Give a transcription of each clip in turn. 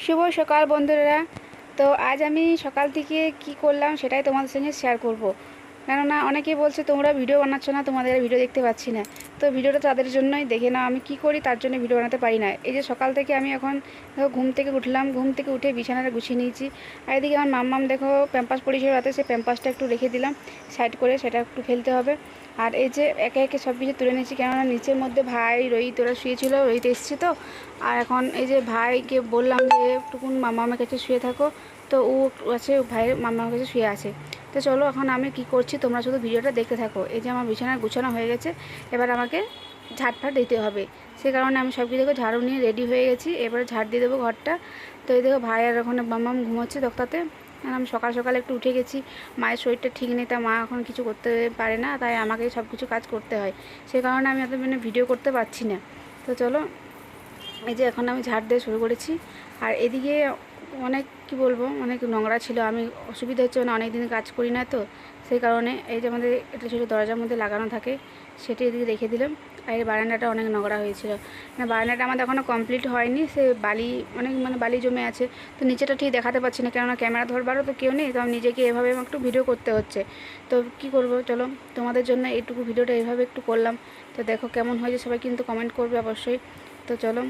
শুভ সকাল বন্ধুরা। তো আজ আমি সকাল থেকে কি করলাম সেটাই তোমাদের সঙ্গে শেয়ার করব। কেননা অনেকেই বলছে তোমরা ভিডিও বানাচ্ছ না, তোমাদের ভিডিও দেখতে পাচ্ছি না। তো ভিডিওটা তাদের জন্যই, দেখে নাও আমি কি করি, তার জন্য ভিডিও বানাতে পারি না। এই যে সকাল থেকে আমি এখন ঘুম থেকে উঠলাম, ঘুম থেকে উঠে বিছানাটা গুছিয়ে নিয়েছি। আর এদিকে আমার মাম্মাম দেখো প্যাম্পাস পরিয়েছিল রাতে, সেই প্যাম্পাসটা একটু রেখে দিলাম সাইড করে, সেটা একটু ফেলতে হবে। আর এই যে একে একে সব কিছু তুলে নিয়েছি, কেননা নিচের মধ্যে ভাই রোহিত ওরা শুয়েছিল, রোহিত এসেছি তো। আর এখন এই যে ভাইকে বললাম যে একটুকুন মামার কাছে শুয়ে থাকো, তো ও আছে ভাইয়ের মামার কাছে শুয়ে আছে। তো চলো এখন আমি কি করছি তোমরা শুধু ভিডিওটা দেখতে থাকো। এই যে আমার বিছানা গুছানো হয়ে গেছে, এবার আমাকে ঝাড় দিতে হবে। সে কারণে আমি সব কিছু দেখো ঝাড়ু নিয়ে রেডি হয়ে গেছি, এবারে ঝাড় দিয়ে দেবো ঘরটা। তো এই দেখো ভাই আর ওখানে মাম্মাম ঘুমোচ্ছে তক্তাতে। আর আমি সকাল সকাল একটু উঠে গেছি, মায়ের শরীরটা ঠিক নেই, তা মা এখন কিছু করতে পারে না, তাই আমাকেই সব কিছু কাজ করতে হয়। সে কারণে আমি এত ভিডিও করতে পারছি না। তো চলো এই যে এখন আমি ঝাড় দিয়ে শুরু করেছি। আর এদিকে অনেক কি বলবো, অনেক নোংরা ছিল, আমি অসুবিধা হচ্ছে, মানে অনেক দিন কাজ করি না তো সেই কারণে। এই যে আমাদের একটা ছোটো দরজার মধ্যে লাগানো থাকে, সেটি এদিকে রেখে দিলাম। আর এই বারান্দাটা অনেক নোংরা হয়েছিল, না বারান্দাটা আমাদের এখনও কমপ্লিট হয়নি, সে বালি অনেক বালি জমে আছে। তো নিচেটা ঠিক দেখাতে পাচ্ছি না, কেননা ক্যামেরা ধরবারও তো কেউ নেই, তো আমি নিজেকে এভাবে একটু ভিডিও করতে হচ্ছে। তো কি করব, চলো তোমাদের জন্য এইটুকু ভিডিওটা এইভাবে একটু করলাম। তো দেখো কেমন হয়েছে, সবাই কিন্তু কমেন্ট করবে অবশ্যই। তো চলো,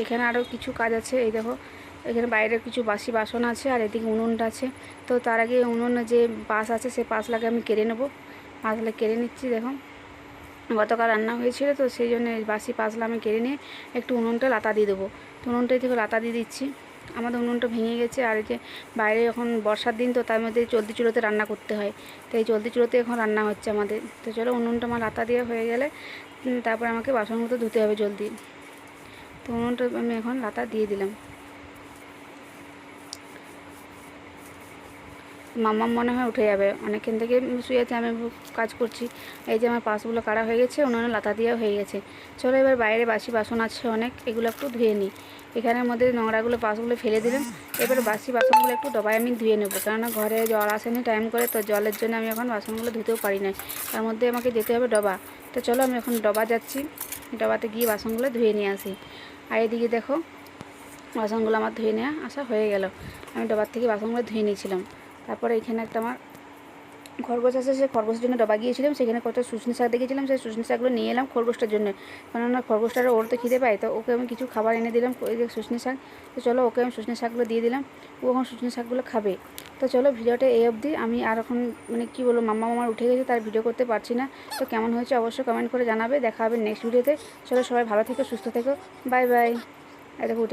এখানে আরও কিছু কাজ আছে। এই দেখো এখানে বাইরে কিছু বাসি বাসন আছে, আর এদিকে উনুনটা আছে। তো তার আগে উনুনে যে পাশ আছে সে পাশলাকে আমি কেড়ে নেবো, পাশলা কেড়ে নিচ্ছি। দেখো গতকাল রান্না হয়েছিল, তো সেই জন্য বাসি পাশলা আমি কেড়ে নিয়ে একটু উনুনটা লাতা দিয়ে দেবো। তো উনুনটাই থেকে লাতা দিয়ে দিচ্ছি। আমাদের উনুনটা ভেঙে গেছে, আর এই যে বাইরে এখন বর্ষার দিন, তো তার মধ্যে চলতি চুলোতে রান্না করতে হয়, তো এই চলতি চুলোতে এখন রান্না হচ্ছে আমাদের। তো চলো উনুনটা আমার লাতা দেওয়া হয়ে গেলে তারপর আমাকে বাসনগুলো ধুতে হবে জলদি। তো উনুনটা আমি এখন লাতা দিয়ে দিলাম। মাম্মাম মনে হয় উঠে যাবে, অনেকক্ষণ থেকে শুয়ে আছে, আমি কাজ করছি। এই যে আমার পাশগুলো কাড়া হয়ে গেছে, উনুনে লাতা দেওয়া হয়ে গেছে। চলো এবার বাইরে বাসি বাসন আছে অনেক, এগুলো একটু ধুয়ে নিই। এখানের মধ্যে নোংরাগুলো পাশগুলো ফেলে দিলাম। এবার বাসি বাসনগুলো একটু ডবায় আমি ধুয়ে নেবো, কেননা ঘরে জল আসেনি টাইম করে, তো জলের জন্য আমি এখন বাসনগুলো ধুতেও পারি না, তার মধ্যে আমাকে যেতে হবে ডবা। তো চলো আমি এখন ডবা যাচ্ছি, ডবাতে গিয়ে বাসনগুলো ধুয়ে নিয়ে আসি। আর এদিকে দেখো বাসনগুলো আমার ধুয়ে নেওয়া আসা হয়ে গেল, আমি ডবার থেকে বাসনগুলো ধুয়ে নিয়েছিলাম। তারপরে এখানে একটা আমার খরগোশ আছে, সেই খরগোশের জন্য ডবা গিয়েছিলাম, সেখানে কত শুশনি শাক দেখেছিলাম, সেই শুশনি শাকগুলো নিয়ে এলাম খরগোশটার জন্য, কেননা খরগোশটারও ওর তো খিদে পায়, তো ওকে আমি কিছু খাবার এনে দিলাম, ওই যে শুশনি শাক। তো চলো ওকে আমি শুশনি শাকগুলো দিয়ে দিলাম, ও এখন শুশনি শাকগুলো খাবে। তো চলো ভিডিওটা এই অবধি। আমি আর এখন কি বলবো, মাম্মা আমার উঠে গেছে, তার ভিডিও করতে পারছি না। তো কেমন হয়েছে অবশ্যই কমেন্ট করে জানাবে, দেখা হবে নেক্সট ভিডিওতে। চলো সবাই ভালো থেকো, সুস্থ থেকো, বাই বাই। এই দেখো উঠে